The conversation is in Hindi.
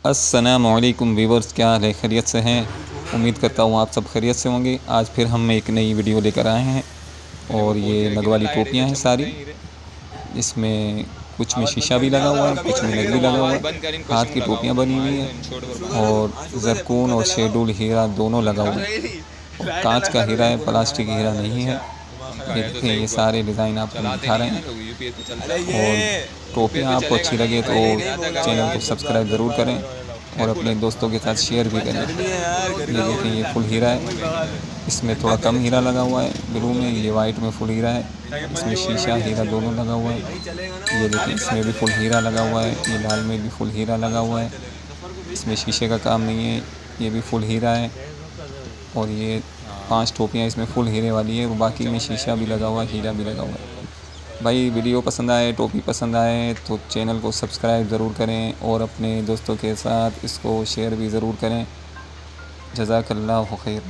अस्सलामुअलैकुम व्यूवर्स, क्या हाल है? खैरियत से हैं? उम्मीद करता हूँ आप सब खैरियत से होंगे। आज फिर हम एक नई वीडियो लेकर आए हैं और ये नग वाली टोपियाँ हैं सारी। इसमें कुछ में शीशा भी लगा हुआ है, कुछ में नग भी लगा हुआ है। हाथ की टोपियाँ बनी हुई हैं और ज़रकून और शेडुल हीरा दोनों लगा हुआ है। और कांच का हीरा है, प्लास्टिक हीरा नहीं है। ये देखें, ये सारे डिज़ाइन आपको दिखा रहे हैं। और टोपियाँ आपको अच्छी लगे तो चैनल को सब्सक्राइब ज़रूर करें और अपने दोस्तों के साथ शेयर भी करें। ये देखें, ये फुल हीरा है। इसमें थोड़ा कम हीरा लगा हुआ है ब्लू में, ये वाइट में फुल हीरा है। इसमें शीशा हीरा दोनों लगा हुआ है। ये देखें, इसमें भी फुल हीरा लगा हुआ है। ये लाल में भी फुल हीरा लगा हुआ है। इसमें शीशे का काम नहीं है, ये भी फुल हीरा है। और ये 5 टोपियाँ इसमें फुल हीरे वाली है, बाकी में शीशा भी लगा हुआ है, हीरा भी लगा हुआ है। भाई वीडियो पसंद आए, टोपी पसंद आए तो चैनल को सब्सक्राइब ज़रूर करें और अपने दोस्तों के साथ इसको शेयर भी ज़रूर करें। जज़ाकल्लाहु खैर।